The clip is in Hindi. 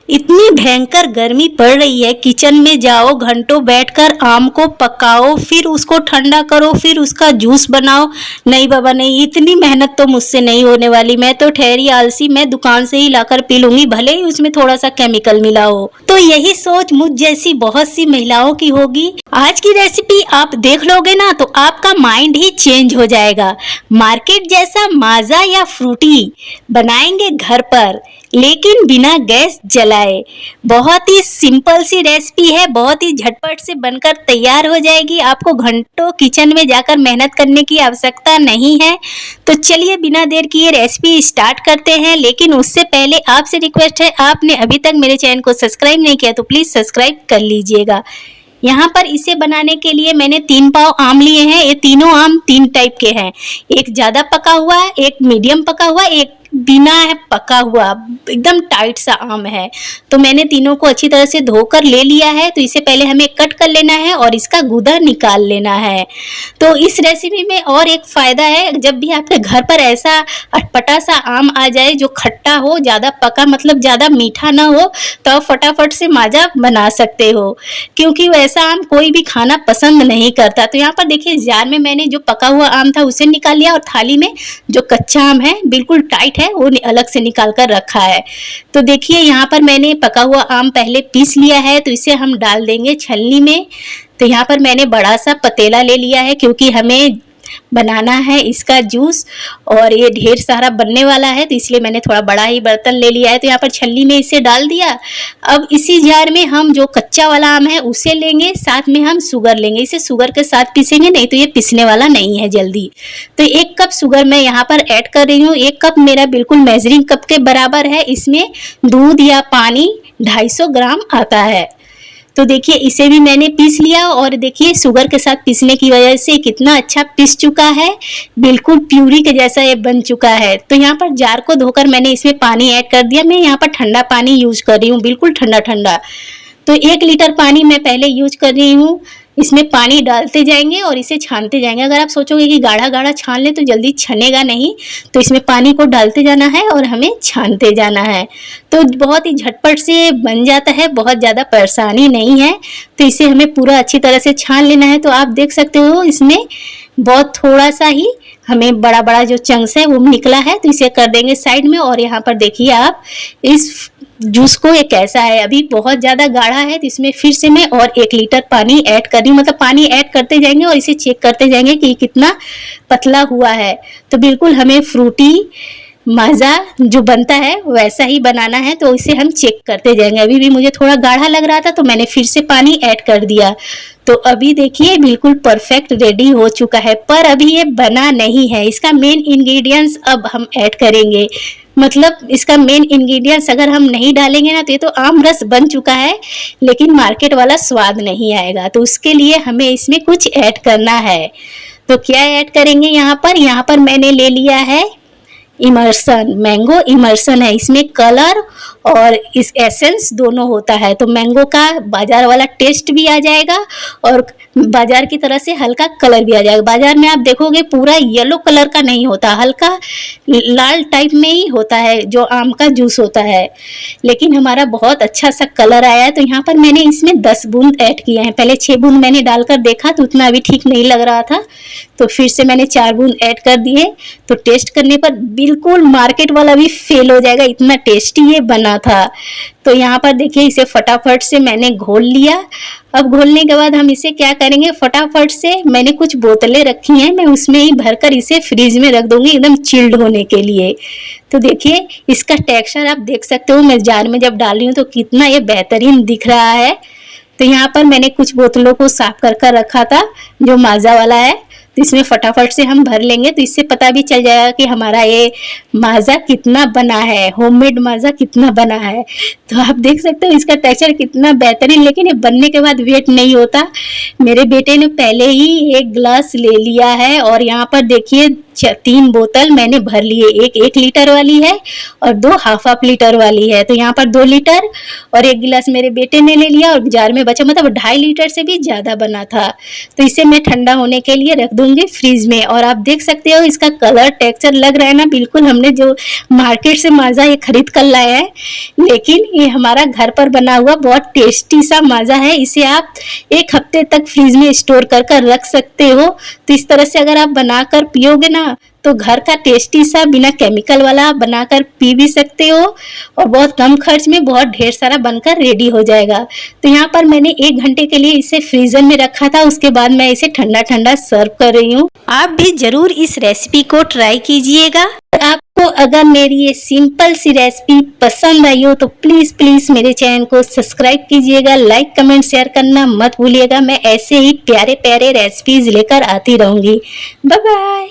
इतनी भयंकर गर्मी पड़ रही है, किचन में जाओ, घंटों बैठकर आम को पकाओ, फिर उसको ठंडा करो, फिर उसका जूस बनाओ। नहीं बाबा नहीं, इतनी मेहनत तो मुझसे नहीं होने वाली। मैं तो ठहरी आलसी, मैं दुकान से ही लाकर पी लूंगी, भले ही उसमें थोड़ा सा केमिकल मिला हो। तो यही सोच मुझ जैसी बहुत सी महिलाओं की होगी। आज की रेसिपी आप देख लोगे ना तो आपका माइंड ही चेंज हो जाएगा। मार्केट जैसा माजा या फ्रूटी बनाएंगे घर पर, लेकिन बिना गैस जलाए। बहुत ही सिंपल सी रेसिपी है, बहुत ही झटपट से बनकर तैयार हो जाएगी। आपको घंटों किचन में जाकर मेहनत करने की आवश्यकता नहीं है। तो चलिए बिना देर किए रेसिपी स्टार्ट करते हैं। लेकिन उससे पहले आपसे रिक्वेस्ट है, आपने अभी तक मेरे चैनल को सब्सक्राइब नहीं किया तो प्लीज़ सब्सक्राइब कर लीजिएगा। यहाँ पर इसे बनाने के लिए मैंने 3 पाव आम लिए हैं। ये तीनों आम 3 टाइप के हैं, एक ज़्यादा पका हुआ, एक मीडियम पका हुआ, एक बिना है पका हुआ, एकदम टाइट सा आम है। तो मैंने तीनों को अच्छी तरह से धोकर ले लिया है। तो इसे पहले हमें कट कर लेना है और इसका गूदा निकाल लेना है। तो इस रेसिपी में और एक फ़ायदा है, जब भी आपके घर पर ऐसा अटपटा सा आम आ जाए जो खट्टा हो, ज़्यादा पका मतलब ज़्यादा मीठा ना हो, तो आप फटाफट से माजा बना सकते हो, क्योंकि वैसा आम कोई भी खाना पसंद नहीं करता। तो यहाँ पर देखिए जार में मैंने जो पका हुआ आम था उसे निकाल लिया और थाली में जो कच्चा आम है बिल्कुल टाइट है वो अलग से निकाल कर रखा है। तो देखिए यहाँ पर मैंने पका हुआ आम पहले पीस लिया है, तो इसे हम डाल देंगे छलनी में। तो यहाँ पर मैंने बड़ा सा पतीला ले लिया है, क्योंकि हमें बनाना है इसका जूस और ये ढेर सारा बनने वाला है, तो इसलिए मैंने थोड़ा बड़ा ही बर्तन ले लिया है। तो यहाँ पर छलनी में इसे डाल दिया। अब इसी जार में हम जो कच्चा वाला आम है उसे लेंगे, साथ में हम शुगर लेंगे। इसे शुगर के साथ पीसेंगे, नहीं तो ये पिसने वाला नहीं है जल्दी। तो 1 कप शुगर मैं यहाँ पर ऐड कर रही हूँ। 1 कप मेरा बिल्कुल मेजरिंग कप के बराबर है। इसमें दूध या पानी 250 ग्राम आता है। तो देखिए इसे भी मैंने पीस लिया और देखिए शुगर के साथ पीसने की वजह से कितना अच्छा पीस चुका है, बिल्कुल प्यूरी के जैसा ये बन चुका है। तो यहाँ पर जार को धोकर मैंने इसमें पानी ऐड कर दिया। मैं यहाँ पर ठंडा पानी यूज कर रही हूँ, बिल्कुल ठंडा ठंडा। तो 1 लीटर पानी मैं पहले यूज कर रही हूँ। इसमें पानी डालते जाएंगे और इसे छानते जाएंगे। अगर आप सोचोगे कि गाढ़ा गाढ़ा छान ले तो जल्दी छनेगा नहीं, तो इसमें पानी को डालते जाना है और हमें छानते जाना है। तो बहुत ही झटपट से बन जाता है, बहुत ज़्यादा परेशानी नहीं है। तो इसे हमें पूरा अच्छी तरह से छान लेना है। तो आप देख सकते हो इसमें बहुत थोड़ा सा ही हमें बड़ा बड़ा जो चंक्स है वो निकला है। तो इसे कर देंगे साइड में। और यहाँ पर देखिए आप इस जूस को ये कैसा है, अभी बहुत ज़्यादा गाढ़ा है। तो इसमें फिर से मैं और 1 लीटर पानी ऐड कर रही हूँ। मतलब पानी ऐड करते जाएंगे और इसे चेक करते जाएंगे कि कितना पतला हुआ है। तो बिल्कुल हमें फ्रूटी माजा जो बनता है वैसा ही बनाना है। तो इसे हम चेक करते जाएंगे। अभी भी मुझे थोड़ा गाढ़ा लग रहा था तो मैंने फिर से पानी ऐड कर दिया। तो अभी देखिए बिल्कुल परफेक्ट रेडी हो चुका है। पर अभी ये बना नहीं है, इसका मेन इंग्रेडिएंट्स अब हम ऐड करेंगे। मतलब इसका मेन इंग्रेडिएंट्स अगर हम नहीं डालेंगे ना तो ये तो आम रस बन चुका है, लेकिन मार्केट वाला स्वाद नहीं आएगा। तो उसके लिए हमें इसमें कुछ ऐड करना है। तो क्या ऐड करेंगे यहाँ पर मैंने ले लिया है इमर्सन, मैंगो इमर्सन है। इसमें कलर और इस एसेंस दोनों होता है। तो मैंगो का बाजार वाला टेस्ट भी आ जाएगा और बाजार की तरह से हल्का कलर भी आ जाएगा। बाजार में आप देखोगे पूरा येलो कलर का नहीं होता, हल्का लाल टाइप में ही होता है जो आम का जूस होता है, लेकिन हमारा बहुत अच्छा सा कलर आया है। तो यहाँ पर मैंने इसमें 10 बूंद ऐड किए हैं। पहले 6 बूंद मैंने डालकर देखा तो उतना अभी ठीक नहीं लग रहा था, तो फिर से मैंने 4 बूंद ऐड कर दिए। तो टेस्ट करने पर बिल्कुल मार्केट वाला भी फेल हो जाएगा, इतना टेस्टी ये बना था। तो यहाँ पर देखिए इसे फटाफट से मैंने घोल लिया। अब घोलने के बाद हम इसे क्या करेंगे, फटाफट से मैंने कुछ बोतलें रखी हैं, मैं उसमें ही भरकर इसे फ्रिज में रख दूंगी एकदम चिल्ड होने के लिए। तो देखिए इसका टेक्सचर आप देख सकते हो, मैं जार में जब डाल रही हूँ तो कितना ये बेहतरीन दिख रहा है। तो यहाँ पर मैंने कुछ बोतलों को साफ कर रखा था जो माजा वाला है, तो इसमें फटाफट से हम भर लेंगे। तो इससे पता भी चल जाएगा कि हमारा ये माजा कितना बना है, होममेड माजा कितना बना है। तो आप देख सकते हो इसका टेक्सचर कितना बेहतरीन, लेकिन ये बनने के बाद वेट नहीं होता। मेरे बेटे ने पहले ही 1 गिलास ले लिया है और यहाँ पर देखिए 3 बोतल मैंने भर लिए। एक 1 लीटर वाली है और 2 हाफ लीटर वाली है। तो यहाँ पर 2 लीटर और 1 गिलास मेरे बेटे ने ले लिया और जार में बचा, मतलब 2.5 लीटर से भी ज़्यादा बना था। तो इसे मैं ठंडा होने के लिए रख दूँगी। दूंगी फ्रीज में। और आप देख सकते हो इसका कलर टेक्सचर लग रहा है ना, बिल्कुल हमने जो मार्केट से माजा ये खरीद कर लाया है, लेकिन ये हमारा घर पर बना हुआ बहुत टेस्टी सा माजा है। इसे आप 1 हफ्ते तक फ्रीज में स्टोर कर रख सकते हो। तो इस तरह से अगर आप बनाकर पियोगे ना, तो घर का टेस्टी सा बिना केमिकल वाला बनाकर पी भी सकते हो, और बहुत कम खर्च में बहुत ढेर सारा बनकर रेडी हो जाएगा। तो यहाँ पर मैंने 1 घंटे के लिए इसे फ्रीजर में रखा था, उसके बाद मैं इसे ठंडा ठंडा सर्व कर रही हूँ। आप भी जरूर इस रेसिपी को ट्राई कीजिएगा। आपको अगर मेरी ये सिंपल सी रेसिपी पसंद आई हो तो प्लीज प्लीज मेरे चैनल को सब्सक्राइब कीजिएगा, लाइक कमेंट शेयर करना मत भूलिएगा। मैं ऐसे ही प्यारे प्यारे रेसिपीज लेकर आती रहूंगी। Bye bye.